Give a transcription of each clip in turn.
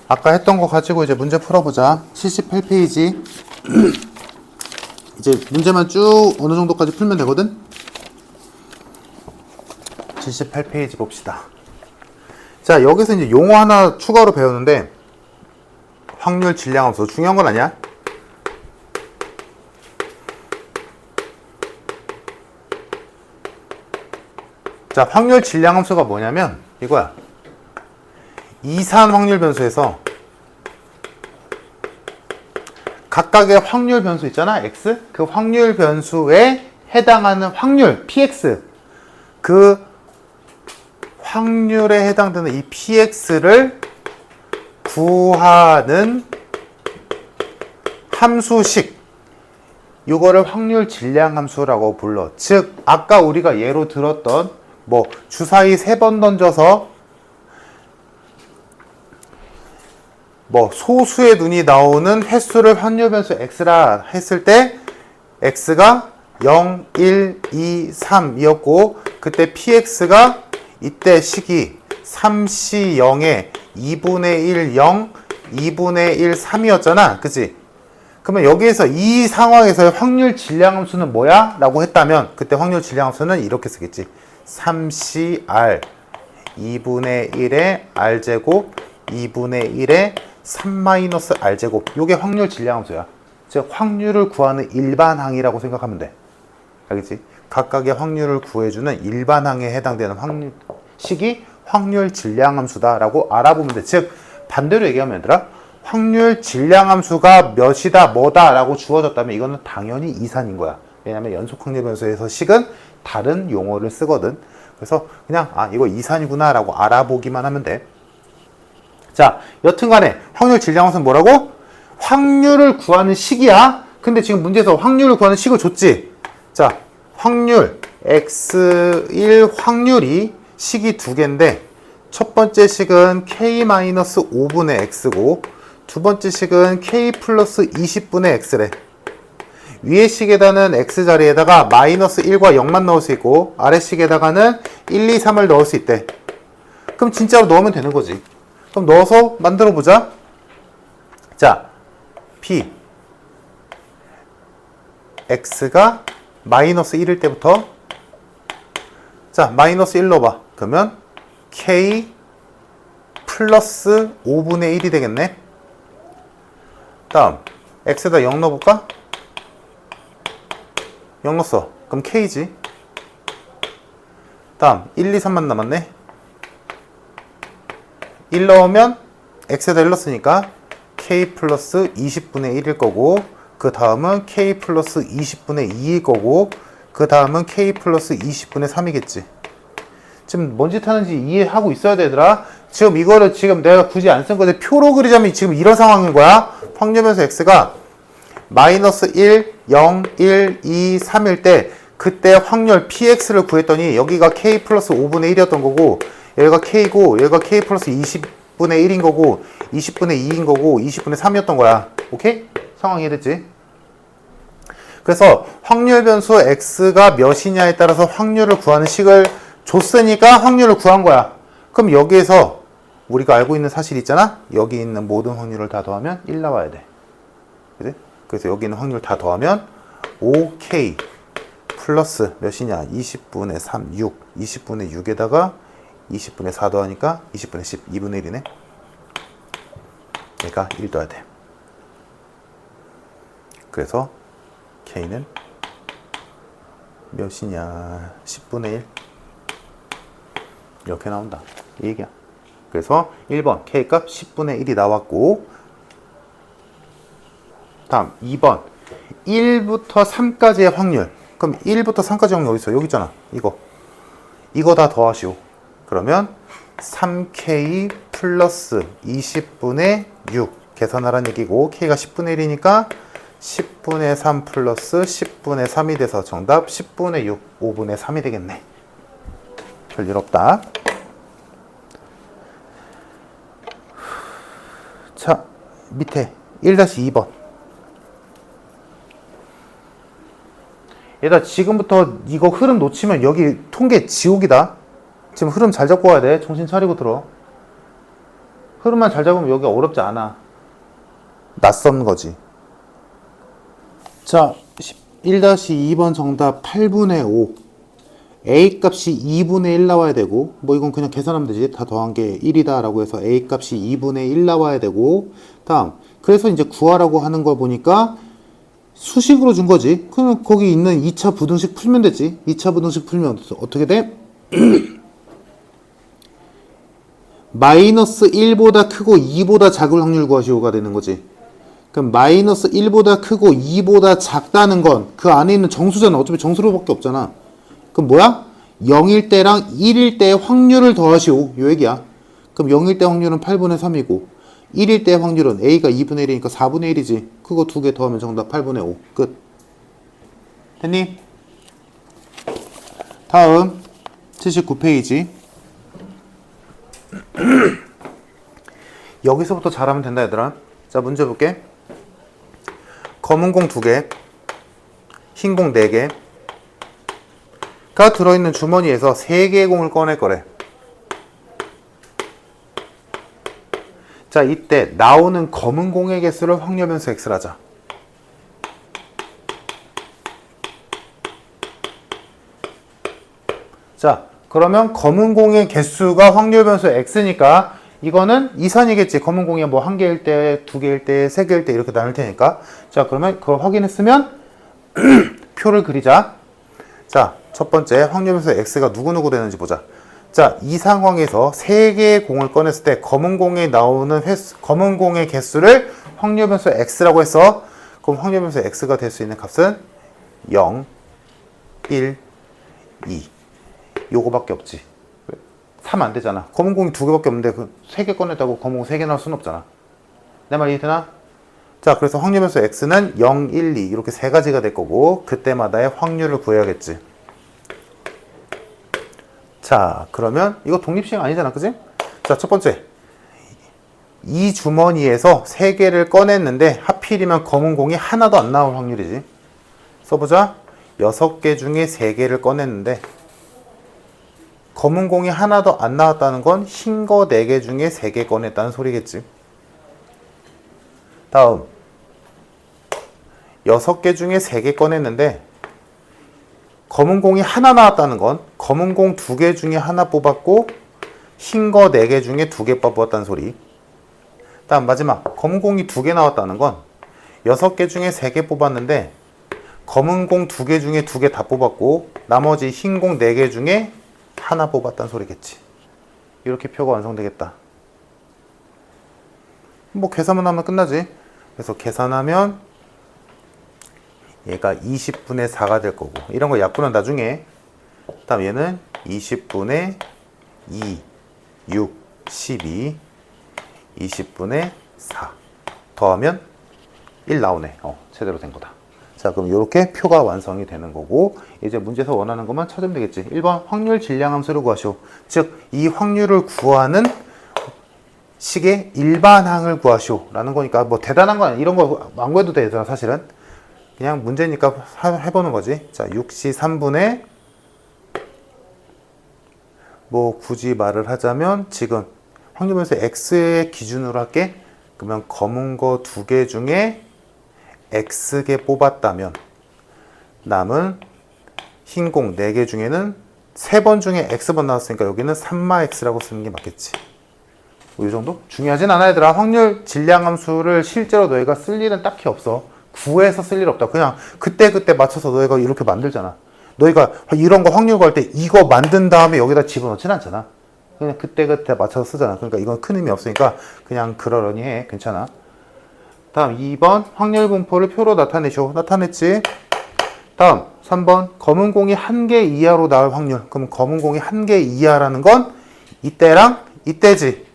아까 했던 거 가지고 이제 문제 풀어보자. 78페이지. 이제 문제만 쭉 어느 정도까지 풀면 되거든? 78페이지 봅시다. 자, 여기서 이제 용어 하나 추가로 배우는데, 확률 질량함수. 중요한 건 아니야? 자, 확률 질량함수가 뭐냐면, 이거야. 이산 확률 변수에서 각각의 확률 변수 있잖아, x. 그 확률 변수에 해당하는 확률, px. 그 확률에 해당되는 이 px를 구하는 함수식. 이거를 확률 질량 함수라고 불러. 즉, 아까 우리가 예로 들었던 뭐 주사위 3번 던져서 뭐 소수의 눈이 나오는 횟수를 확률 변수 x라 했을 때 x가 0, 1, 2, 3이었고 그때 px가 이때 식이 3c 0에 2분의 1, 0, 2분의 1, 3이었잖아. 그치? 그러면 여기에서 이 상황에서의 확률 질량함수는 뭐야? 라고 했다면 그때 확률 질량함수는 이렇게 쓰겠지. 3cr 2분의 1의 r제곱 2분의 1의 3-r제곱. 요게 확률 질량함수야. 즉 확률을 구하는 일반항이라고 생각하면 돼. 알겠지? 각각의 확률을 구해주는 일반항에 해당되는 식이 확률 질량함수다라고 알아보면 돼. 즉 반대로 얘기하면 얘들아, 확률 질량함수가 몇이다 뭐다 라고 주어졌다면 이거는 당연히 이산인 거야. 왜냐면 연속 확률 변수에서 식은 다른 용어를 쓰거든. 그래서 그냥 이거 이산이구나 라고 알아보기만 하면 돼. 자, 여튼간에 확률 질량함수는 뭐라고? 확률을 구하는 식이야. 근데 지금 문제에서 확률을 구하는 식을 줬지. 자, 확률 x1 확률이 식이 두 개인데 첫 번째 식은 k-5분의 x고 두 번째 식은 k 플러스 20분의 x래. 위의 식에다는 x 자리에다가 마이너스 1과 0만 넣을 수 있고 아래 식에다가는 1, 2, 3을 넣을 수 있대. 그럼 진짜로 넣으면 되는 거지. 그럼 넣어서 만들어 보자. 자, p x가 마이너스 1일 때부터 자, 마이너스 1 넣어봐. 그러면 k 플러스 5분의 1이 되겠네. 다음 x에다 0 넣어볼까? 0 넣었어. 그럼 k지. 다음 1, 2, 3만 남았네. 1 넣으면 x에다 1 넣었으니까 k 플러스 20분의 1일 거고 그 다음은 k 플러스 20분의 2일 거고 그 다음은 k 플러스 20분의 3이겠지. 지금 뭔 짓 하는지 이해하고 있어야 되더라. 지금 이거를 지금 내가 굳이 안 쓴 건데 표로 그리자면 지금 이런 상황인 거야. 확률 변수 x가 마이너스 1, 0, 1, 2, 3일 때 그때 확률 px를 구했더니 여기가 k 플러스 5분의 1이었던 거고 여기가 k고 여기가 k 플러스 20분의 1인 거고 20분의 2인 거고 20분의 3이었던 거야. 오케이? 상황 이해됐지? 그래서 확률 변수 x가 몇이냐에 따라서 확률을 구하는 식을 줬으니까 확률을 구한 거야. 그럼 여기에서 우리가 알고 있는 사실 있잖아? 여기 있는 모든 확률을 다 더하면 1 나와야 돼. 그치? 그래서 여기 있는 확률 다 더하면 5k 플러스 몇이냐? 20분의 3, 6. 20분의 6에다가 20분의 4 더하니까 20분의 10, 2분의 1이네. 그러니까 1 더해야 돼. 그래서 k는 몇이냐? 10분의 1. 이렇게 나온다. 이 얘기야. 그래서 1번 K값 10분의 1이 나왔고 다음 2번 1부터 3까지의 확률. 그럼 1부터 3까지 확률 어디 있어? 여기 있잖아. 이거 다 더하시오. 그러면 3K 플러스 20분의 6 계산하라는 얘기고 K가 10분의 1이니까 10분의 3 플러스 10분의 3이 돼서 정답 10분의 6, 5분의 3이 되겠네. 별일 없다. 자, 밑에 1-2번. 얘들아, 지금부터 이거 흐름 놓치면 여기 통계 지옥이다. 지금 흐름 잘 잡고 와야 돼. 정신 차리고 들어. 흐름만 잘 잡으면 여기가 어렵지 않아. 낯선 거지. 자, 1-2번 정답 8분의 5. A 값이 2분의 1 나와야 되고, 뭐 이건 그냥 계산하면 되지. 다 더한 게 1이다 라고 해서 A 값이 2분의 1 나와야 되고, 다음. 그래서 이제 구하라고 하는 걸 보니까 수식으로 준 거지. 그럼 거기 있는 2차 부등식 풀면 되지. 2차 부등식 풀면 어떻게 돼? 마이너스 1보다 크고 2보다 작을 확률 구하시오가 되는 거지. 그럼 마이너스 1보다 크고 2보다 작다는 건 그 안에 있는 정수잖아. 어차피 정수로밖에 없잖아. 그럼 뭐야? 0일 때랑 1일 때의 확률을 더하시오. 요 얘기야. 그럼 0일 때 확률은 8분의 3이고 1일 때 확률은 A가 2분의 1이니까 4분의 1이지. 그거 두 개 더하면 정답 8분의 5. 끝. 됐니? 다음 79페이지. 여기서부터 잘하면 된다 얘들아. 자, 문제 볼게. 검은 공 2개, 흰 공 4개 가 들어있는 주머니에서 3개의 공을 꺼낼 거래. 자, 이때 나오는 검은 공의 개수를 확률변수 x를 하자. 자, 그러면 검은 공의 개수가 확률변수 x니까 이거는 이산이겠지. 검은 공이 뭐 1개일 때, 2개일 때, 3개일 때 이렇게 나눌 테니까. 자, 그러면 그걸 확인했으면 표를 그리자. 자, 첫 번째 확률변수 x가 누구누구 되는지 보자. 자, 이 상황에서 3개의 공을 꺼냈을 때 검은 공에 나오는 검은 공의 개수를 확률변수 x라고 해서, 그럼 확률변수 x가 될 수 있는 값은 0, 1, 2 요거밖에 없지. 3 안 되잖아. 검은 공이 2개밖에 없는데 그 3개 꺼냈다고 검은 공 3개 나올 수는 없잖아. 내 말 이해되나? 자, 그래서 확률변수 x는 0, 1, 2 이렇게 3가지가 될 거고 그때마다의 확률을 구해야겠지. 자, 그러면 이거 독립시행 아니잖아, 그지? 자, 첫 번째 이 주머니에서 3개를 꺼냈는데 하필이면 검은 공이 하나도 안 나올 확률이지. 써보자. 6개 중에 3개를 꺼냈는데 검은 공이 하나도 안 나왔다는 건 흰 거 4개 중에 3개 꺼냈다는 소리겠지. 다음 6개 중에 3개 꺼냈는데 검은 공이 하나 나왔다는 건 검은 공 2개 중에 하나 뽑았고 흰 거 4개 중에 2개 뽑았다는 소리. 다음 마지막 검은 공이 2개 나왔다는 건 6개 중에 3개 뽑았는데 검은 공 2개 중에 2개 다 뽑았고 나머지 흰 공 4개 중에 하나 뽑았다는 소리겠지. 이렇게 표가 완성되겠다. 뭐 계산만 하면 끝나지. 그래서 계산하면 얘가 20분의 4가 될 거고 이런 거 약분은 나중에. 다음 얘는 20분의 2, 6, 12 20분의 4 더하면 1 나오네. 제대로 된 거다. 자, 그럼 이렇게 표가 완성이 되는 거고 이제 문제에서 원하는 것만 찾으면 되겠지. 1번 확률 질량 함수를 구하시오. 즉 이 확률을 구하는 식의 일반항을 구하시오 라는 거니까 뭐 대단한 건 이런 거 안 구해도 되잖아. 사실은 그냥 문제니까 해보는 거지. 자, 6시 3분에 뭐 굳이 말을 하자면 지금 확률변수 x의 기준으로 할게. 그러면 검은 거 2개 중에 x개 뽑았다면 남은 흰 공 4개 중에는 3번 중에 x번 나왔으니까 여기는 3마 x라고 쓰는 게 맞겠지. 뭐 이 정도? 중요하진 않아 얘들아. 확률 질량 함수를 실제로 너희가 쓸 일은 딱히 없어. 구해서 쓸 일 없다. 그냥 그때그때 맞춰서 너희가 이렇게 만들잖아. 너희가 이런 거 확률 구할 때 이거 만든 다음에 여기다 집어넣진 않잖아. 그냥 그때그때 맞춰서 쓰잖아. 그러니까 이건 큰 의미 없으니까 그냥 그러려니 해. 괜찮아. 다음 2번 확률 분포를 표로 나타내시오. 나타냈지. 다음 3번 검은 공이 1개 이하로 나올 확률. 그럼 검은 공이 1개 이하라는 건 이때랑 이때지.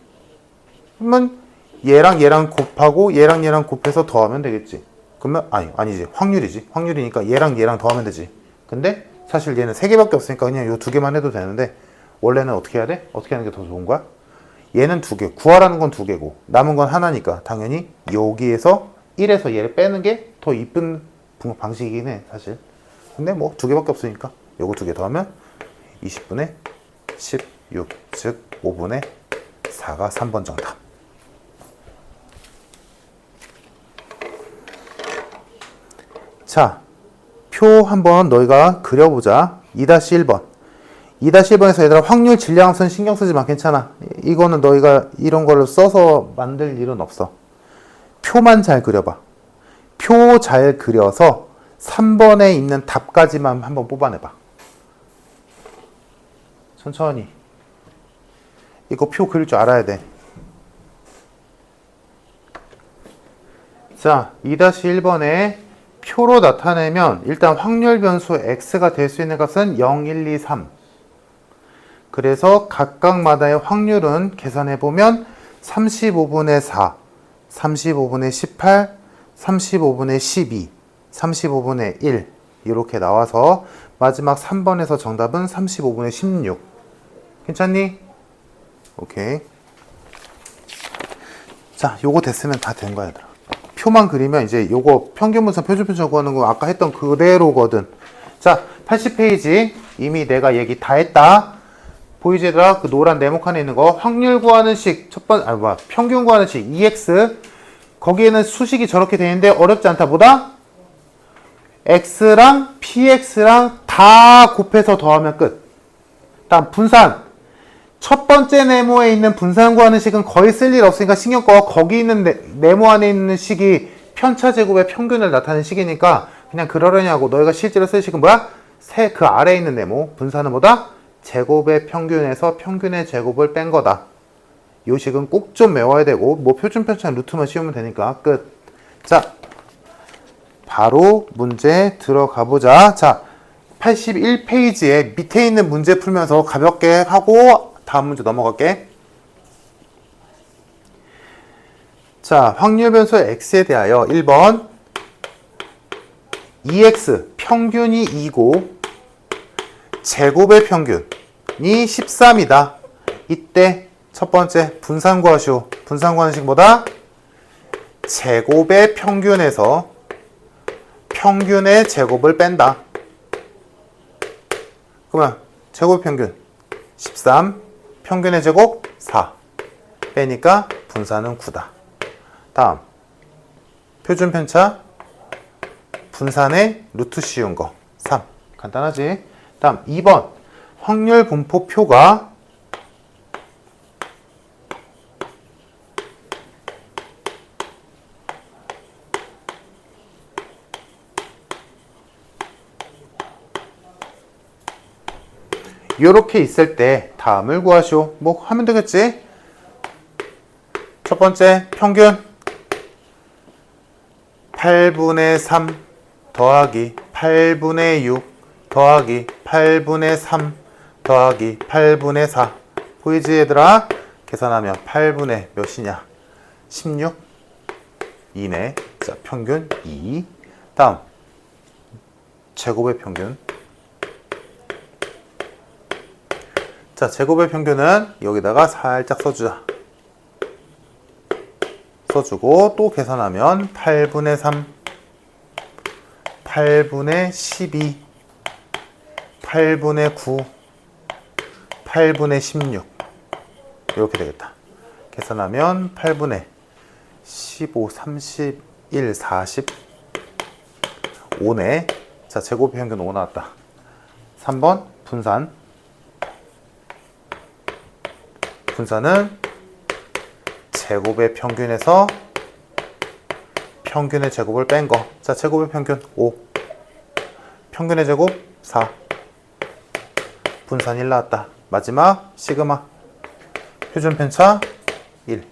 그러면 얘랑 얘랑 곱하고 얘랑 얘랑 곱해서 더하면 되겠지. 그러면 아니지. 확률이지. 확률이니까 얘랑 얘랑 더하면 되지. 근데 사실 얘는 3개밖에 없으니까 그냥 요 2개만 해도 되는데 원래는 어떻게 해야 돼? 어떻게 하는 게 더 좋은 거야? 얘는 2개, 구하라는 건 2개고 남은 건 하나니까 당연히 여기에서 1에서 얘를 빼는 게 더 이쁜 방식이긴 해 사실. 근데 뭐 2개밖에 없으니까 요거 2개 더하면 20분의 16, 즉 5분의 4가 3번 정답. 자, 표 한번 너희가 그려보자. 2-1번. 2-1번에서 얘들아 확률 질량선 신경 쓰지 마. 괜찮아. 이거는 너희가 이런 거를 써서 만들 일은 없어. 표만 잘 그려봐. 표 잘 그려서 3번에 있는 답까지만 한번 뽑아내봐. 천천히. 이거 표 그릴 줄 알아야 돼. 자, 2-1번에 표로 나타내면 일단 확률 변수 x가 될 수 있는 값은 0, 1, 2, 3. 그래서 각각마다의 확률은 계산해보면 35분의 4, 35분의 18, 35분의 12, 35분의 1 이렇게 나와서 마지막 3번에서 정답은 35분의 16. 괜찮니? 오케이. 자, 요거 됐으면 다 된 거야, 얘들아. 표만 그리면 이제 요거 평균분산 표준편차 구하는 거 아까 했던 그대로거든. 자, 80페이지 이미 내가 얘기 다 했다. 보이지 얘들아? 그 노란 네모칸에 있는 거 확률 구하는 식 평균 구하는 식 EX 거기에는 수식이 저렇게 되어 있는데 어렵지 않다. 보다 X랑 PX랑 다 곱해서 더하면 끝. 다음 분산. 첫 번째 네모에 있는 분산 구하는 식은 거의 쓸 일 없으니까 신경 꺼. 거기 있는 네모 안에 있는 식이 편차 제곱의 평균을 나타내는 식이니까 그냥 그러려냐고. 너희가 실제로 쓸 식은 뭐야? 그 아래에 있는 네모. 분산은 뭐다? 제곱의 평균에서 평균의 제곱을 뺀 거다. 요 식은 꼭 좀 외워야 되고 뭐 표준 편차 루트만 씌우면 되니까 끝. 자, 바로 문제 들어가 보자. 자, 81페이지에 밑에 있는 문제 풀면서 가볍게 하고 다음 문제 넘어갈게. 자, 확률 변수 x에 대하여 1번 2x 평균이 2고 제곱의 평균이 13이다. 이때 첫 번째 분산 구하시오. 분산 구하는 식보다 제곱의 평균에서 평균의 제곱을 뺀다. 그러면 제곱 평균 13, 평균의 제곱 4 빼니까 분산은 9다. 다음 표준 편차 분산의 루트 씌운 거 3. 간단하지? 다음 2번 확률 분포표가 이렇게 있을 때 다음을 구하시오. 뭐 하면 되겠지? 첫 번째 평균 8분의 3 더하기 8분의 6 더하기 8분의 3 더하기 8분의 4. 보이지 얘들아? 계산하면 8분의 몇이냐? 16 2네. 자, 평균 2. 다음 제곱의 평균. 자, 제곱의 평균은 여기다가 살짝 써주자. 써주고 또 계산하면 8분의 3, 8분의 12, 8분의 9, 8분의 16 이렇게 되겠다. 계산하면 8분의 15, 31, 40 5네. 자, 제곱의 평균 5 나왔다. 3번 분산. 분산은 제곱의 평균에서 평균의 제곱을 뺀 거. 자, 제곱의 평균 5. 평균의 제곱 4. 분산 1 나왔다. 마지막 시그마. 표준 편차 1.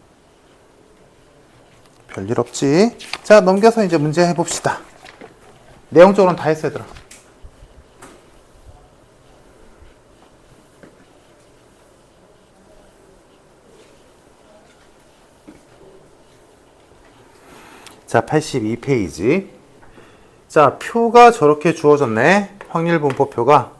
별일 없지? 자, 넘겨서 이제 문제 해봅시다. 내용적으로는 다 했어, 얘들아. 자, 82페이지. 자, 표가 저렇게 주어졌네. 확률 분포표가.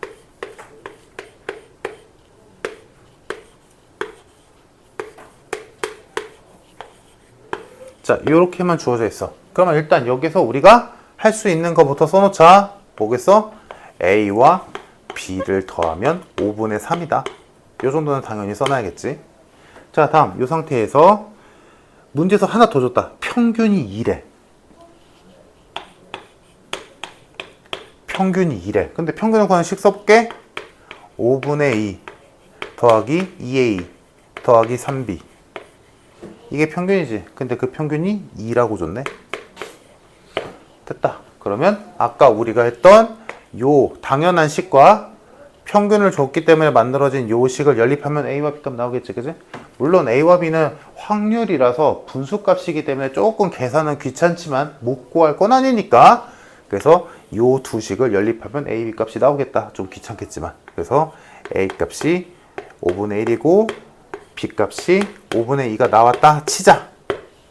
자, 이렇게만 주어져 있어. 그러면 일단 여기서 우리가 할 수 있는 것부터 써놓자. 뭐겠어? A와 B를 더하면 5분의 3이다. 이 정도는 당연히 써놔야겠지. 자, 다음 이 상태에서 문제에서 하나 더 줬다. 평균이 2래. 평균이 2래. 근데 평균을 구하는 식 써볼게. 5분의 2 더하기 2a 더하기 3b. 이게 평균이지. 근데 그 평균이 2라고 줬네. 됐다. 그러면 아까 우리가 했던 요 당연한 식과 평균을 줬기 때문에 만들어진 요 식을 연립하면 a와 b 값 나오겠지, 그지? 물론 a와 b는 확률이라서 분수값이기 때문에 조금 계산은 귀찮지만 못 구할 건 아니니까, 그래서 요 두 식을 연립하면 a, b 값이 나오겠다. 좀 귀찮겠지만. 그래서 a 값이 5분의 1이고 b 값이 5분의 2가 나왔다 치자.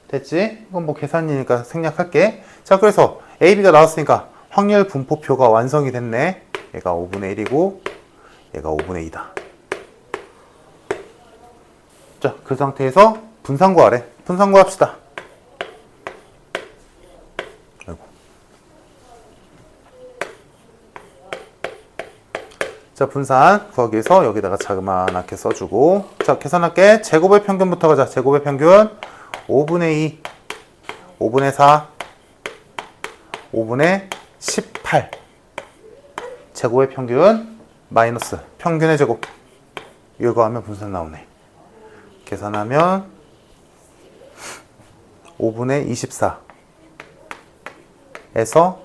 됐지? 이건 뭐 계산이니까 생략할게. 자, 그래서 a, b가 나왔으니까 확률 분포표가 완성이 됐네. 얘가 5분의 1이고 얘가 5분의 2다. 자, 그 상태에서 분산 구하래. 분산 구합시다. 아이고. 자, 분산 구하기 위해서 여기다가 자그마하게 써주고, 자, 계산할게. 제곱의 평균부터 가자. 제곱의 평균 5분의 2 5분의 4 5분의 18 제곱의 평균 마이너스 평균의 제곱, 이거 하면 분산 나오네. 계산하면 5분의 24 에서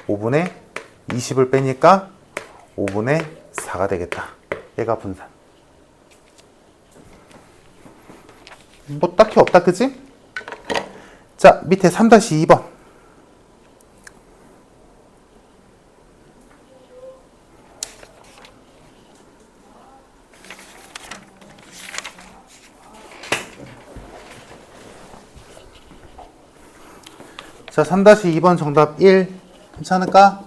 5분의 20을 빼니까 5분의 4가 되겠다. 얘가 분산. 뭐 딱히 없다, 그지? 자, 밑에 3-2번. 자, 3-2번 정답 1. 괜찮을까?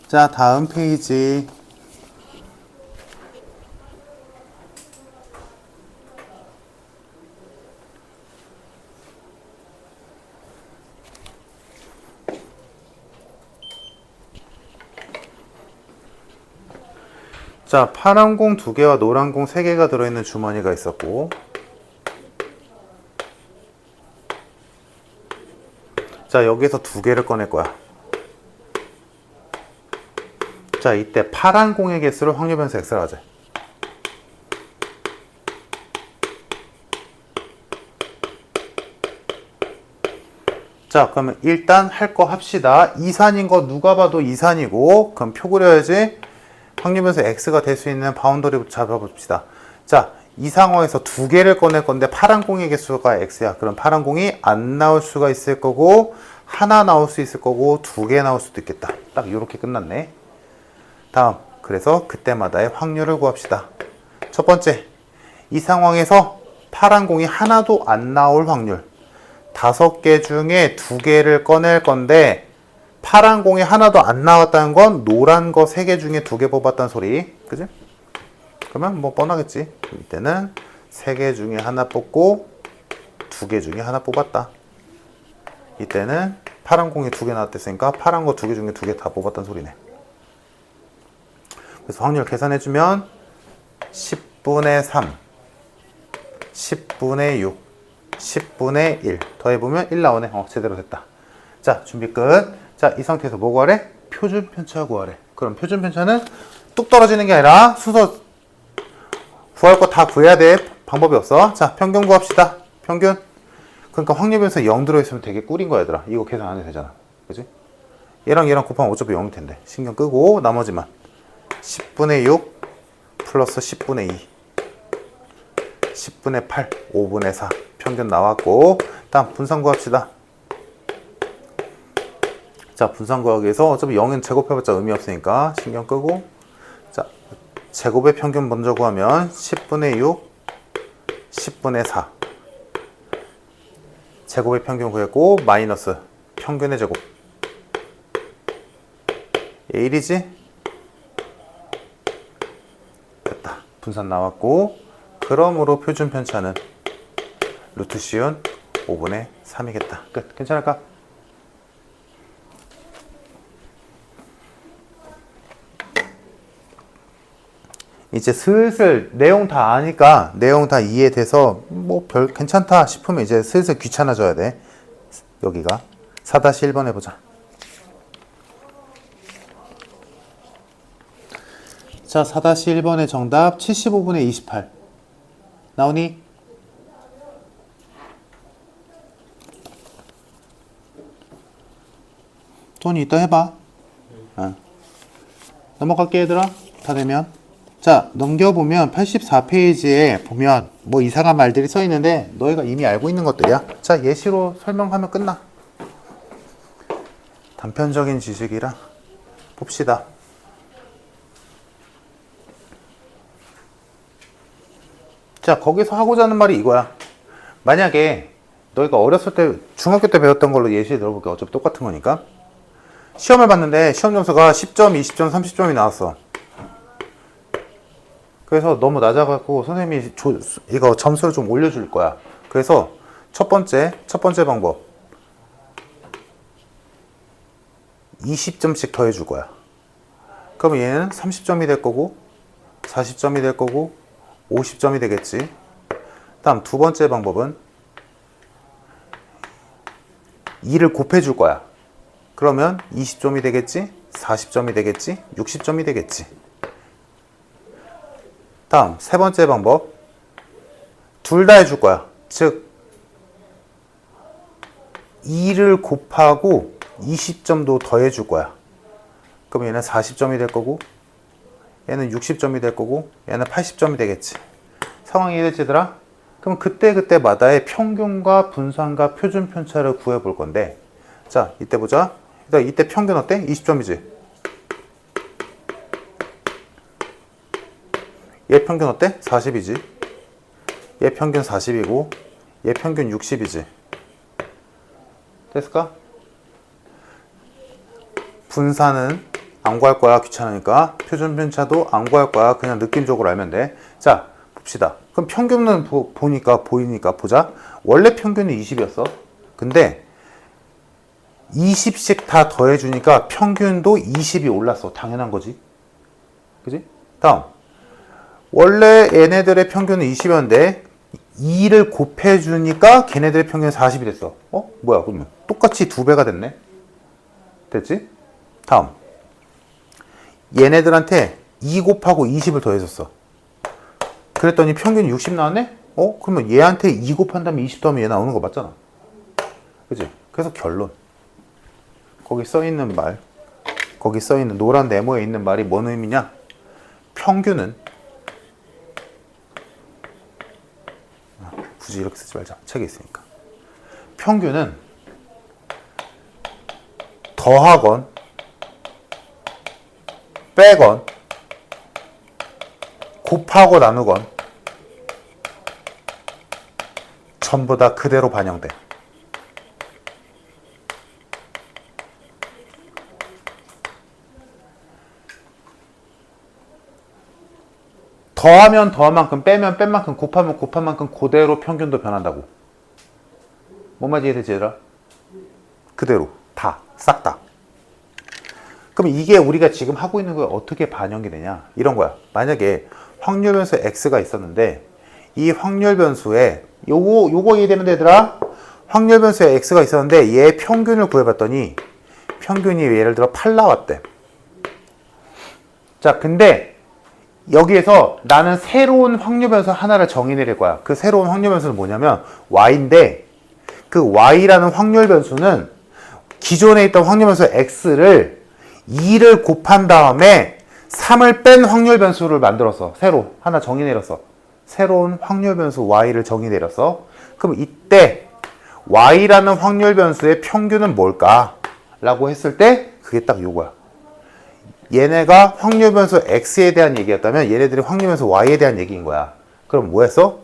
자, 다음 페이지. 자, 파란 공 2개와 노란 공 3개가 들어있는 주머니가 있었고, 자, 여기서 2개를 꺼낼 거야. 자, 이때 파란 공의 개수를 확률 변수 x라 하자. 자, 그러면 일단 할 거 합시다. 이산인 거 누가 봐도 이산이고, 그럼 표 그려야지. 확률 변수 x가 될 수 있는 바운더리부터 잡아봅시다. 자, 이 상황에서 2개를 꺼낼 건데 파란 공의 개수가 x야. 그럼 파란 공이 안 나올 수가 있을 거고, 하나 나올 수 있을 거고, 2개 나올 수도 있겠다. 딱 이렇게 끝났네. 다음, 그래서 그때마다의 확률을 구합시다. 첫 번째, 이 상황에서 파란 공이 하나도 안 나올 확률. 5개 중에 2개를 꺼낼 건데 파란 공이 하나도 안 나왔다는 건 노란 거 3개 중에 2개 뽑았다는 소리. 그지? 그러면 뭐 뻔하겠지. 이때는 3개 중에 하나 뽑고 2개 중에 하나 뽑았다. 이때는 파란 공이 2개 나왔댔으니까 파란 거 2개 중에 2개 다 뽑았다는 소리네. 그래서 확률 계산해주면 10분의 3, 10분의 6, 10분의 1 더해보면 1 나오네. 제대로 됐다. 자, 준비 끝. 자, 이 상태에서 뭐 구하래? 표준 편차 구하래. 그럼 표준 편차는 뚝 떨어지는 게 아니라 순서 구할 거 다 구해야 돼. 방법이 없어. 자, 평균 구합시다. 평균. 그러니까 확률 변수에 0 들어있으면 되게 꿀인 거야, 얘들아. 이거 계산 안 해도 되잖아. 그지? 얘랑 얘랑 곱하면 어차피 0일 텐데. 신경 끄고 나머지만 10분의 6 플러스 10분의 2 10분의 8 5분의 4 평균 나왔고, 다음 분산 구합시다. 자, 분산 구하기 위해서 어차피 0은 제곱해봤자 의미 없으니까 신경 끄고, 자, 제곱의 평균 먼저 구하면 10분의 6 10분의 4 제곱의 평균 구했고 마이너스 평균의 제곱. 얘 1이지? 됐다. 분산 나왔고, 그러므로 표준 편차는 루트 시온 5분의 3이겠다. 끝. 괜찮을까? 이제 슬슬 내용 다 아니까, 내용 다 이해돼서 뭐 별 괜찮다 싶으면 이제 슬슬 귀찮아져야 돼. 여기가 4-1번 해보자. 자, 4-1번의 정답 75분의 28 나오니? 토니 이따 해봐. 넘어갈게 얘들아. 다 되면. 자, 넘겨보면 84페이지에 보면 뭐 이상한 말들이 써 있는데 너희가 이미 알고 있는 것들이야. 자, 예시로 설명하면 끝나. 단편적인 지식이라 봅시다. 자, 거기서 하고자 하는 말이 이거야. 만약에 너희가 어렸을 때 중학교 때 배웠던 걸로 예시 들어볼게. 어차피 똑같은 거니까. 시험을 봤는데 시험 점수가 10점, 20점, 30점이 나왔어. 그래서 너무 낮아갖고 선생님이 이거 점수를 좀 올려줄 거야. 그래서 첫 번째 방법 20점씩 더해줄 거야. 그럼 얘는 30점이 될 거고 40점이 될 거고 50점이 되겠지. 다음 두 번째 방법은 2를 곱해줄 거야. 그러면 20점이 되겠지, 40점이 되겠지, 60점이 되겠지. 다음 세 번째 방법 둘 다 해줄 거야. 즉 2를 곱하고 20점도 더해줄 거야. 그럼 얘는 40점이 될 거고 얘는 60점이 될 거고 얘는 80점이 되겠지. 상황이 이해되지 얘들아? 그럼 그때마다의 평균과 분산과 표준 편차를 구해볼 건데 자 이때 보자. 이때 평균 어때? 20점이지. 얘 평균 어때? 40이지. 얘 평균 40이고 얘 평균 60이지. 됐을까? 분산은 안 구할 거야. 귀찮으니까. 표준 편차도 안 구할 거야. 그냥 느낌적으로 알면 돼. 자 봅시다. 그럼 평균은 보니까 보자. 원래 평균이 20이었어. 근데 20씩 다 더해주니까 평균도 20이 올랐어. 당연한 거지. 그지? 다음. 원래 얘네들의 평균은 20이었는데 2를 곱해주니까 걔네들의 평균은 40이 됐어. 뭐야 그러면 똑같이 2배가 됐네. 됐지? 다음. 얘네들한테 2 곱하고 20을 더해줬어. 그랬더니 평균이 60 나왔네? 그러면 얘한테 2 곱한다면 20 더하면 얘 나오는 거 맞잖아. 그지? 그래서 결론. 거기 써있는 말, 거기 써있는 노란 네모에 있는 말이 뭔 의미냐? 평균은 굳이 이렇게 쓰지 말자. 책에 있으니까. 평균은 더하건 빼건 곱하고 나누건 전부 다 그대로 반영돼. 더하면 더한 만큼 빼면 뺀 만큼 곱하면 곱한 만큼 그대로 평균도 변한다고. 뭔 말인지 이해되지 얘들아? 그대로 다 싹 다. 그럼 이게 우리가 지금 하고 있는 거에 어떻게 반영이 되냐? 이런 거야. 만약에 확률 변수 x가 있었는데 이 확률 변수에 요거 이해되면 되더라? 확률 변수에 x가 있었는데 얘 평균을 구해봤더니 평균이 예를 들어 8 나왔대. 자 근데 여기에서 나는 새로운 확률 변수 하나를 정의 내릴 거야. 그 새로운 확률 변수는 뭐냐면 y인데 그 y라는 확률 변수는 기존에 있던 확률 변수 x를 2를 곱한 다음에 3을 뺀 확률 변수를 만들었어. 새로 하나 정의 내렸어. 새로운 확률 변수 y를 정의 내렸어. 그럼 이때 y라는 확률 변수의 평균은 뭘까? 라고 했을 때 그게 딱 요거야. 얘네가 확률 변수 x에 대한 얘기였다면 얘네들이 확률 변수 y에 대한 얘기인 거야. 그럼 뭐 했어?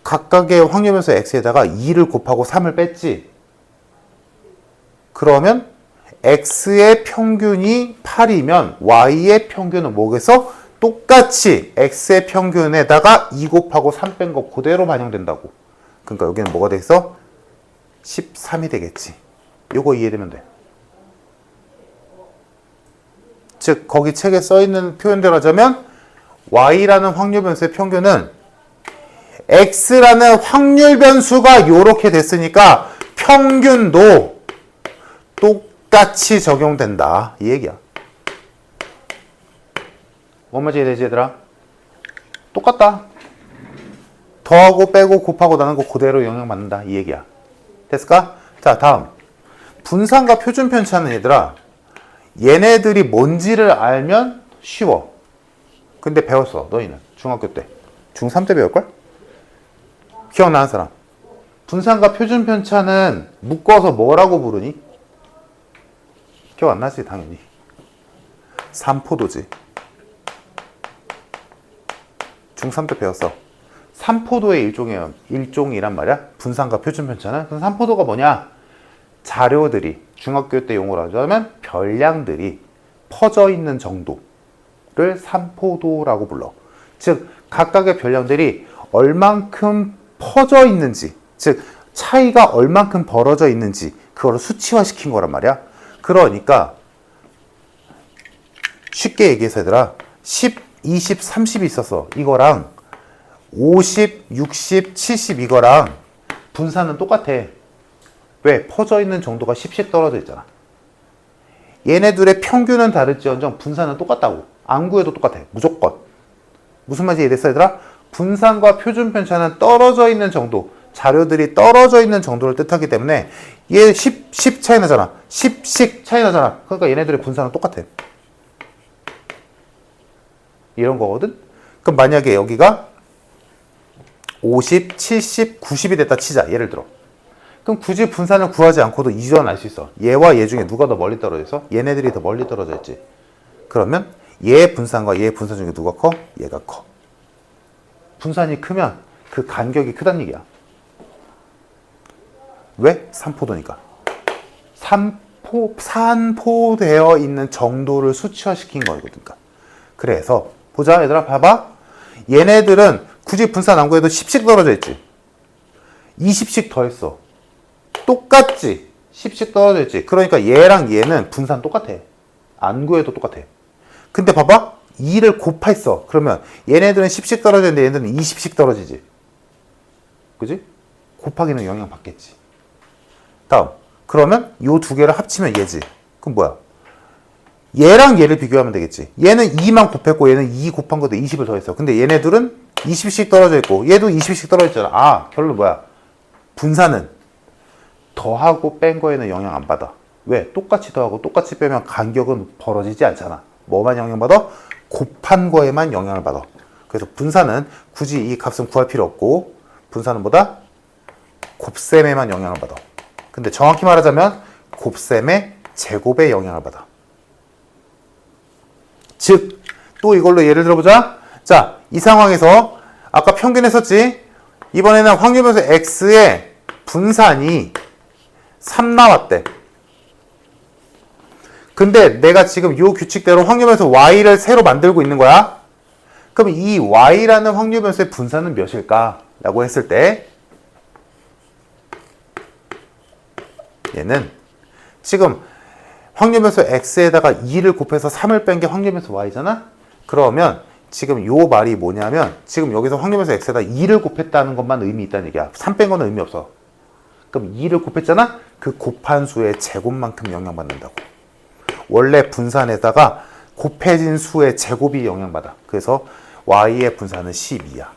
각각의 확률 변수 x에다가 2를 곱하고 3을 뺐지. 그러면 x의 평균이 8이면 y의 평균은 뭐겠어? 똑같이 x의 평균에다가 2 곱하고 3 뺀 거 그대로 반영된다고. 그러니까 여기는 뭐가 되겠어? 13이 되겠지. 요거 이해되면 돼. 즉 거기 책에 써있는 표현대로 하자면 y라는 확률 변수의 평균은 x라는 확률 변수가 요렇게 됐으니까 평균도 똑같이 적용된다 이 얘기야. 뭔 말인지 이해되지 얘들아? 똑같다. 더하고 빼고 곱하고 나는 거 그대로 영향받는다 이 얘기야. 됐을까? 자 다음 분산과 표준 편차는 얘들아 얘네들이 뭔지를 알면 쉬워. 근데 배웠어 너희는 중학교 때 중3 때 배울걸? 기억나는 사람? 분산과 표준 편차는 묶어서 뭐라고 부르니? 기억 안 나지 당연히. 삼포도지. 중3 때 배웠어. 삼포도의 일종이란 말이야. 분산과 표준 편차는. 그럼 삼포도가 뭐냐? 자료들이 중학교 때 용어로 하자면 별량들이 퍼져 있는 정도를 삼포도라고 불러. 즉 각각의 별량들이 얼만큼 퍼져 있는지, 즉 차이가 얼만큼 벌어져 있는지 그거를 수치화시킨 거란 말이야. 그러니까 쉽게 얘기해서 얘들아 10, 20, 30이 있었어. 이거랑 50, 60, 70 이거랑 분산은 똑같아. 왜? 퍼져 있는 정도가 10씩 떨어져 있잖아. 얘네들의 평균은 다를지언정 분산은 똑같다고. 안 구해도 똑같아. 무조건. 무슨 말인지 이해됐어 얘들아? 분산과 표준 편차는 떨어져 있는 정도, 자료들이 떨어져 있는 정도를 뜻하기 때문에 얘 10 차이 나잖아. 10씩 차이 나잖아. 그러니까 얘네들의 분산은 똑같아. 이런 거거든? 그럼 만약에 여기가 50, 70, 90이 됐다 치자. 예를 들어. 그럼 굳이 분산을 구하지 않고도 이 점은 알 수 있어. 얘와 얘 중에 누가 더 멀리 떨어져 있어? 얘네들이 더 멀리 떨어져 있지. 그러면 얘 분산과 얘 분산 중에 누가 커? 얘가 커. 분산이 크면 그 간격이 크다는 얘기야. 왜? 산포도니까. 산포되어 있는 정도를 수치화시킨 거거든. 그래서 보자 얘들아 봐봐. 얘네들은 굳이 분산 안 구해도 10씩 떨어져 있지. 20씩 더했어. 똑같지. 10씩 떨어져 있지. 그러니까 얘랑 얘는 분산 똑같아. 안 구해도 똑같아. 근데 봐봐. 2를 곱했어. 그러면 얘네들은 10씩 떨어지는데 얘네들은 20씩 떨어지지. 그지? 곱하기는 영향받겠지. 다음. 그러면 요 두 개를 합치면 얘지. 그럼 뭐야? 얘랑 얘를 비교하면 되겠지. 얘는 2만 곱했고 얘는 2 곱한 것도 20을 더했어. 근데 얘네들은 20씩 떨어져 있고 얘도 20씩 떨어져 있잖아. 아, 결론 뭐야? 분산은 더하고 뺀 거에는 영향 안 받아. 왜? 똑같이 더하고 똑같이 빼면 간격은 벌어지지 않잖아. 뭐만 영향받아? 곱한 거에만 영향을 받아. 그래서 분산은 굳이 이 값은 구할 필요 없고 분산은 뭐다? 곱셈에만 영향을 받아. 근데 정확히 말하자면 곱셈의 제곱에 영향을 받아. 즉, 또 이걸로 예를 들어보자. 자, 이 상황에서 아까 평균 했었지? 이번에는 확률변수 x의 분산이 3 나왔대. 근데 내가 지금 이 규칙대로 확률변수 y를 새로 만들고 있는 거야. 그럼 이 y라는 확률변수의 분산은 몇일까? 라고 했을 때 얘는 지금 확률변수 x에다가 2를 곱해서 3을 뺀 게 확률변수 y잖아? 그러면 지금 요 말이 뭐냐면 지금 여기서 확률변수 x에다 2를 곱했다는 것만 의미 있다는 얘기야. 3 뺀 거는 의미 없어. 그럼 2를 곱했잖아? 그 곱한 수의 제곱만큼 영향받는다고. 원래 분산에다가 곱해진 수의 제곱이 영향받아. 그래서 y의 분산은 12야.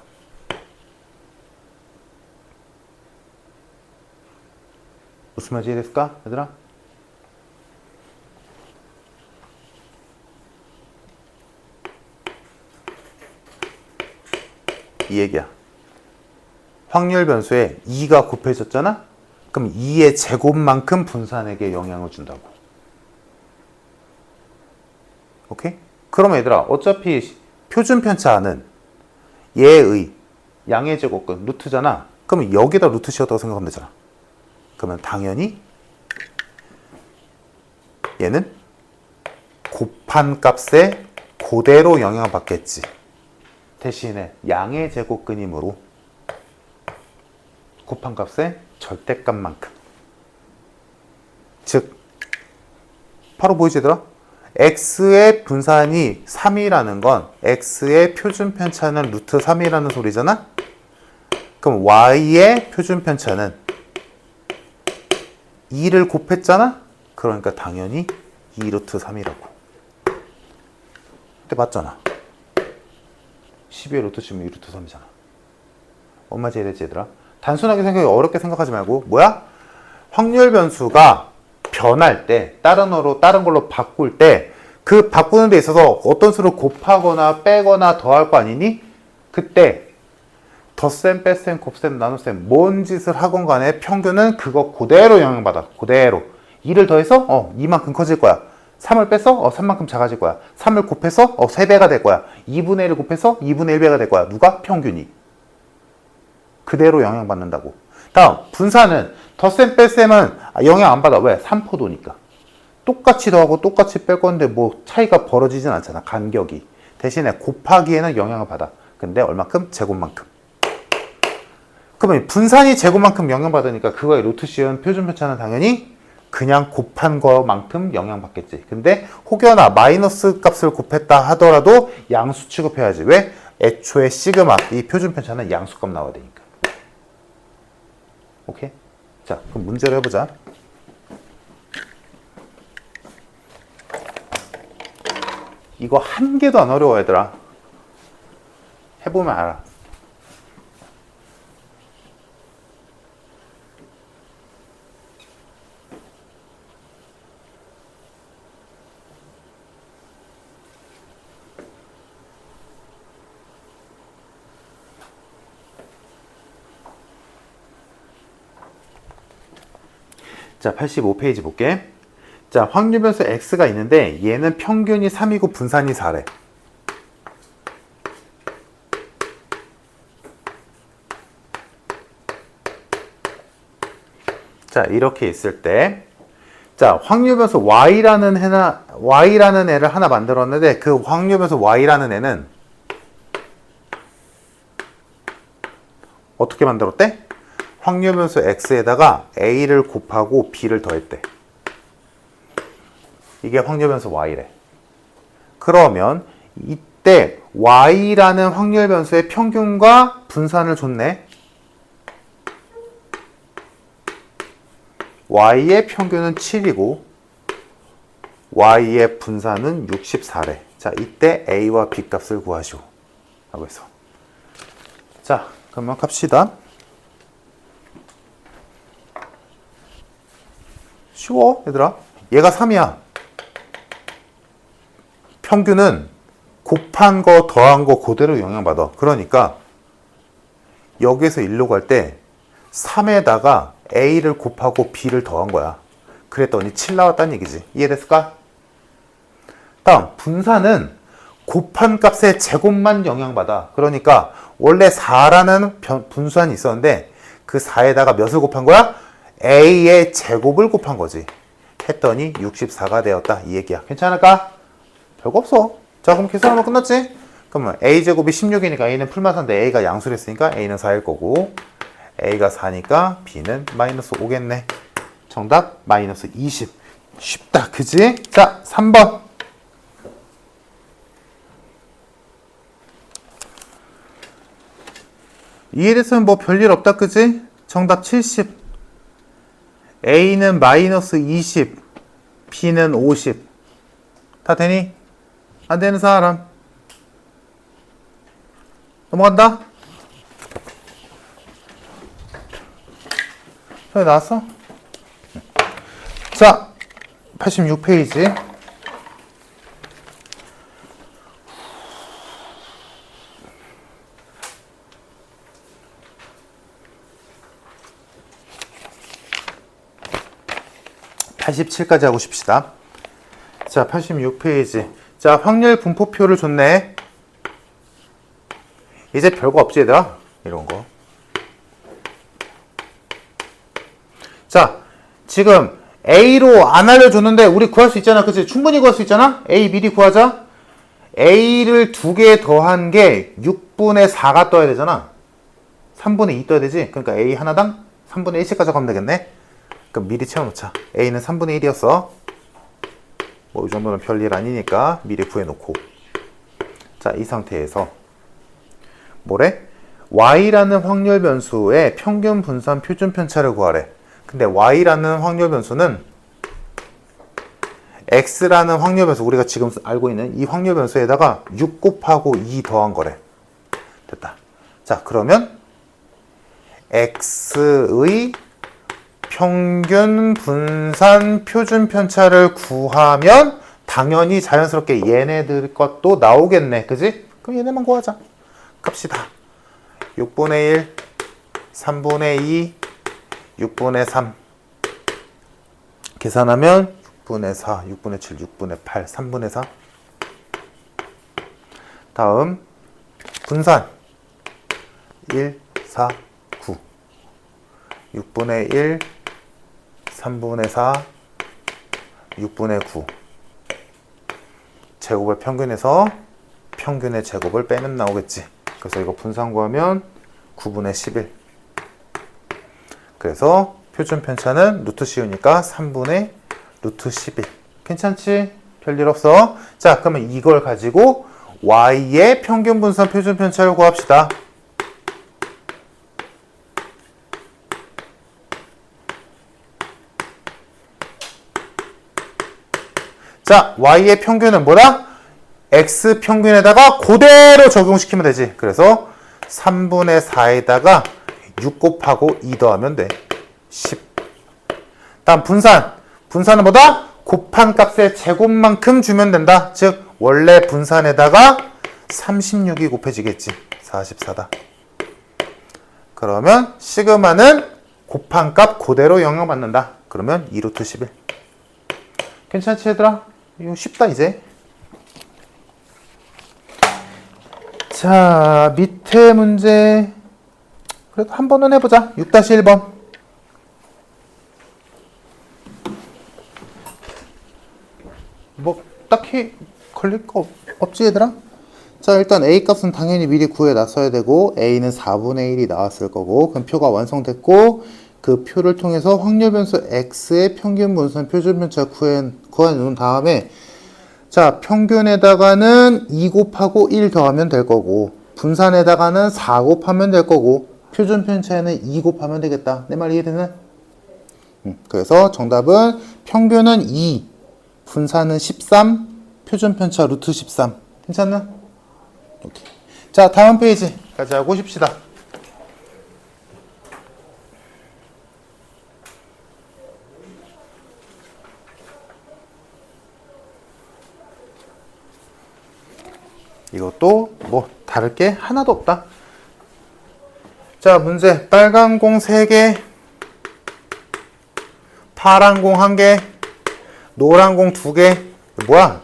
무슨 말인지 이해됐을까? 얘들아? 이 얘기야. 확률 변수에 2가 곱해졌잖아? 그럼 2의 제곱만큼 분산에게 영향을 준다고. 오케이? 그럼 얘들아, 어차피 표준 편차는 얘의 양의 제곱근 루트잖아. 그러면 여기다 루트 씌웠다고 생각하면 되잖아. 그러면 당연히 얘는 곱한 값에 그대로 영향을 받겠지. 대신에 양의 제곱근이므로 곱한 값의 절대값만큼. 즉 바로 보이지 얘들아? x의 분산이 3이라는 건 x의 표준 편차는 루트 3이라는 소리잖아? 그럼 y의 표준 편차는 2를 곱했잖아? 그러니까 당연히 2 루트 3이라고. 근데 맞잖아. 12의 루트 치면 2루트 3이잖아. 얼마지 이랬지 얘들아? 단순하게 생각해 어렵게 생각하지 말고 뭐야? 확률 변수가 변할 때 다른 걸로 바꿀 때 그 바꾸는 데 있어서 어떤 수를 곱하거나 빼거나 더할 거 아니니? 그때 덧셈, 뺄셈, 곱셈, 나눗셈 뭔 짓을 하건 간에 평균은 그거 그대로 영향받아. 그대로. 2를 더해서 2만큼 커질 거야. 3을 빼서 3만큼 작아질 거야. 3을 곱해서 3배가 될 거야. 2분의 1을 곱해서 2분의 1배가 될 거야. 누가? 평균이. 그대로 영향받는다고. 다음 분산은 덧셈, 뺄셈은 영향 안 받아. 왜? 3포도니까. 똑같이 더하고 똑같이 뺄 건데 뭐 차이가 벌어지진 않잖아. 간격이. 대신에 곱하기에는 영향을 받아. 근데 얼마큼? 제곱만큼. 그러면 분산이 제곱만큼 영향받으니까 그거의 루트 씌운 표준 편차는 당연히 그냥 곱한 거만큼 영향받겠지. 근데 혹여나 마이너스 값을 곱했다 하더라도 양수 취급해야지. 왜? 애초에 시그마, 이 표준 편차는 양수값 나와야 되니까. 오케이? 자, 그럼 문제를 해보자. 이거 한 개도 안 어려워 얘들아. 해보면 알아. 자, 85페이지 볼게. 자, 확률 변수 x가 있는데 얘는 평균이 3이고 분산이 4래. 자, 이렇게 있을 때 자, 확률 변수 y라는 애를 하나 만들었는데 그 확률 변수 y라는 애는 어떻게 만들었대? 확률 변수 x에다가 a를 곱하고 b를 더했대. 이게 확률 변수 y래. 그러면 이때 y라는 확률 변수의 평균과 분산을 줬네. y의 평균은 7이고 y의 분산은 64래. 자, 이때 a와 b 값을 구하시오. 하고 있어. 자, 그러면 갑시다. 쉬워, 얘들아. 얘가 3이야. 평균은 곱한 거, 더한 거 그대로 영향받아. 그러니까 여기에서 1로 갈 때 3에다가 a를 곱하고 b를 더한 거야. 그랬더니 7 나왔다는 얘기지. 이해됐을까? 다음, 분산은 곱한 값의 제곱만 영향받아. 그러니까 원래 4라는 분수한이 있었는데 그 4에다가 몇을 곱한 거야? a의 제곱을 곱한 거지. 했더니 64가 되었다. 이 얘기야. 괜찮을까? 별거 없어. 자, 그럼 계산하면 끝났지? 그러면 a제곱이 16이니까 a는 풀마사인데 a가 양수를 했으니까 a는 4일 거고 a가 4니까 b는 마이너스 5겠네. 정답 마이너스 20. 쉽다. 그지? 자, 3번. 이해됐으면 뭐 별일 없다. 그지? 정답 70. a는 마이너스 20, b는 50. 다 되니? 안 되는 사람 넘어간다. 소리 나왔어? 자, 86페이지. (87까지) 하고 싶시다. 자, 86페이지. 자, 확률 분포표를 줬네. 이제 별거 없지, 얘들아? 이런 거. 자, 지금 A로 안 알려줬는데 우리 구할 수 있잖아. 그치? 충분히 구할 수 있잖아? A 미리 구하자. A를 2개 더한 게 6분의 4가 떠야 되잖아. 3분의 2 떠야 되지? 그러니까 A 하나당 3분의 1씩 가져가면 되겠네? 그럼 미리 채워놓자. A는 3분의 1이었어. 뭐 이 정도는 별일 아니니까 미리 구해놓고. 자, 이 상태에서 뭐래? Y라는 확률 변수의 평균 분산 표준 편차를 구하래. 근데 Y라는 확률 변수는 X라는 확률 변수, 우리가 지금 알고 있는 이 확률 변수에다가 6 곱하고 2 더한 거래. 됐다. 자, 그러면 x의 평균 분산 표준 편차를 구하면 당연히 자연스럽게 얘네들 것도 나오겠네. 그지? 그럼 얘네만 구하자. 갑시다. 6분의 1, 3분의 2, 6분의 3. 계산하면 6분의 4, 6분의 7, 6분의 8, 3분의 4. 다음 분산 1, 4, 9. 6분의 1, 3분의 4, 6분의 9. 제곱을 평균해서 평균의 제곱을 빼면 나오겠지. 그래서 이거 분산 구하면 9분의 11. 그래서 표준 편차는 루트 씌우니까 3분의 루트 11. 괜찮지? 별일 없어. 자, 그러면 이걸 가지고 y의 평균 분산 표준 편차를 구합시다. 자, y의 평균은 뭐다? x 평균에다가 그대로 적용시키면 되지. 그래서 3분의 4에다가 6 곱하고 2 더하면 돼. 10. 다음 분산. 분산은 뭐다? 곱한 값의 제곱만큼 주면 된다. 즉 원래 분산에다가 36이 곱해지겠지. 44다. 그러면 시그마는 곱한 값 그대로 영향받는다. 그러면 2루트 11. 괜찮지 얘들아? 이거 쉽다 이제. 자, 밑에 문제 그래도 한 번은 해보자. 6-1번. 뭐 딱히 걸릴 거 없지 얘들아? 자, 일단 A 값은 당연히 미리 구해놨어야 되고 A는 4분의 1이 나왔을 거고 그럼 표가 완성됐고 그 표를 통해서 확률 변수 X의 평균 분산 표준 편차 구해놓은 다음에 자, 평균에다가는 2 곱하고 1 더하면 될 거고 분산에다가는 4 곱하면 될 거고 표준 편차에는 2 곱하면 되겠다. 내 말 이해되나? 그래서 정답은 평균은 2, 분산은 13, 표준 편차 루트 13. 괜찮나? 오케이. 자, 다음 페이지까지 하고 싶시다. 이것도 뭐 다를 게 하나도 없다. 자, 문제. 빨간 공 3개, 파란 공 1개, 노란 공 2개. 뭐야?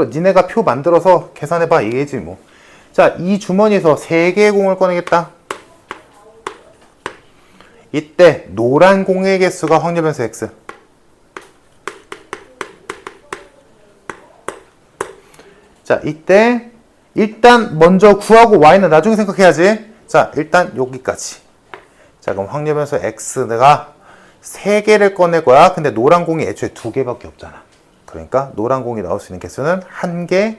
니네가 표 만들어서 계산해봐. 이게지 뭐. 자, 이 주머니에서 3개의 공을 꺼내겠다. 이때 노란 공의 개수가 확률 변수 x. 자, 이때 일단 먼저 구하고 y는 나중에 생각해야지. 자, 일단 여기까지. 자, 그럼 확률 변수 x가 3개를 꺼낼 거야. 근데 노란 공이 애초에 2개밖에 없잖아. 그러니까 노란 공이 나올 수 있는 개수는 1개,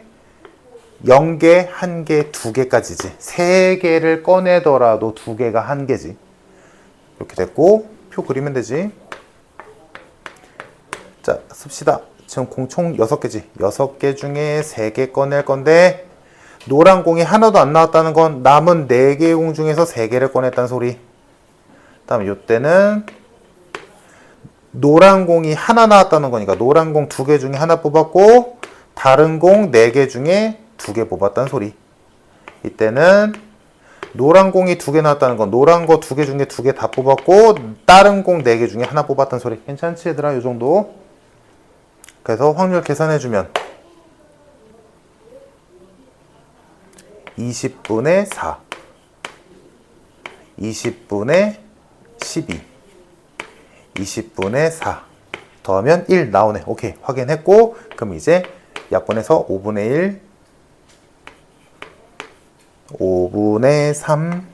0개, 1개, 2개까지지. 3개를 꺼내더라도 2개가 1개지. 이렇게 됐고 표 그리면 되지. 자, 씁시다. 지금 공 총 6개지. 6개 중에 3개 꺼낼 건데 노란 공이 하나도 안 나왔다는 건 남은 4개의 공 중에서 3개를 꺼냈다는 소리. 다음에 이때는 노란 공이 하나 나왔다는 거니까 노란 공 2개 중에 하나 뽑았고 다른 공 4개 중에 2개 뽑았다는 소리. 이때는 노란 공이 2개 나왔다는 건 노란 거 2개 중에 2개 다 뽑았고 다른 공 4개 중에 하나 뽑았다는 소리. 괜찮지 얘들아? 이 정도. 그래서 확률 계산해주면 20분의 4, 20분의 12, 20분의 4 더하면 1 나오네. 오케이, 확인했고 그럼 이제 약분해서 5분의 1, 5분의 3,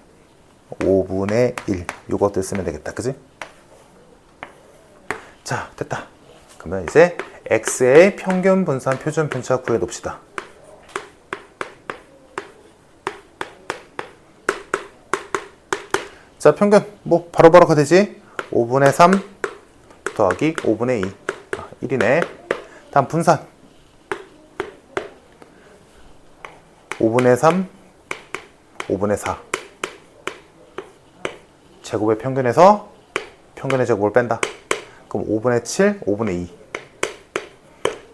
5분의 1 요것들 쓰면 되겠다. 그지? 자, 됐다. 그러면 이제 x의 평균 분산 표준 편차 구해 놓읍시다. 자, 평균 뭐 바로바로 가 되지? 5분의 3 더하기 5분의 2 1이네. 다음 분산 5분의 3 5분의 4. 제곱의 평균에서 평균의 제곱을 뺀다. 그럼 5분의 7, 5분의 2.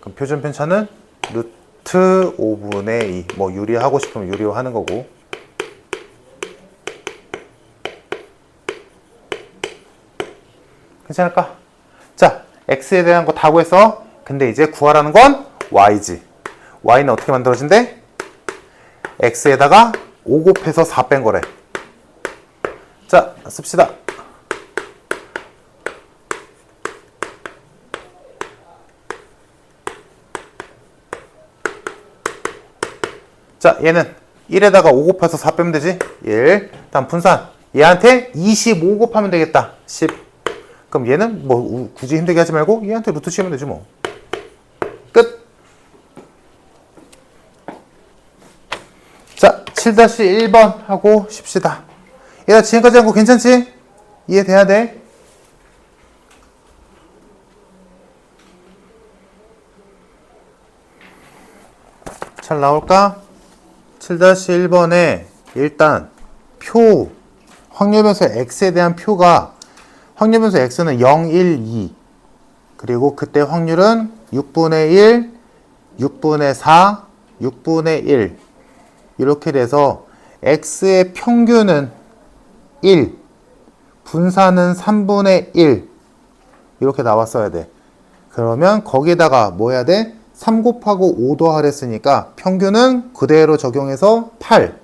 그럼 표준 편차는 루트 5분의 2. 뭐 유리하고 싶으면 유리화하는 거고. 괜찮을까? 자, x에 대한 거 다 구했어. 근데 이제 구하라는 건 y지. y는 어떻게 만들어진대? x에다가 5 곱해서 4 뺀 거래. 자, 씁시다. 자, 얘는 1에다가 5 곱해서 4 빼면 되지? 1. 다음 분산. 얘한테 25 곱하면 되겠다. 10. 그럼 얘는 뭐 굳이 힘들게 하지 말고 얘한테 루트 치면 되지 뭐. 끝. 자, 7-1번 하고 쉽시다. 얘들아, 지금까지 한 거 괜찮지? 이해돼야 돼? 잘 나올까? 7-1번에 일단 표, 확률변수 x에 대한 표가 확률변수 x는 0, 1, 2 그리고 그때 확률은 6분의 1, 6분의 4, 6분의 1 이렇게 돼서 x의 평균은 1, 분산은 3분의 1 이렇게 나왔어야 돼. 그러면 거기에다가 뭐 해야 돼? 3 곱하고 5 더하랬으니까 평균은 그대로 적용해서 8,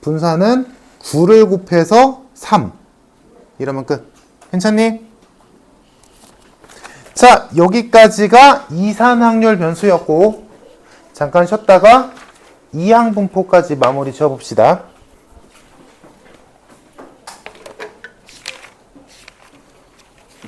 분산은 9를 곱해서 3 이러면 끝. 괜찮니? 자, 여기까지가 이산확률 변수였고 잠깐 쉬었다가 이항분포까지 마무리 지어봅시다.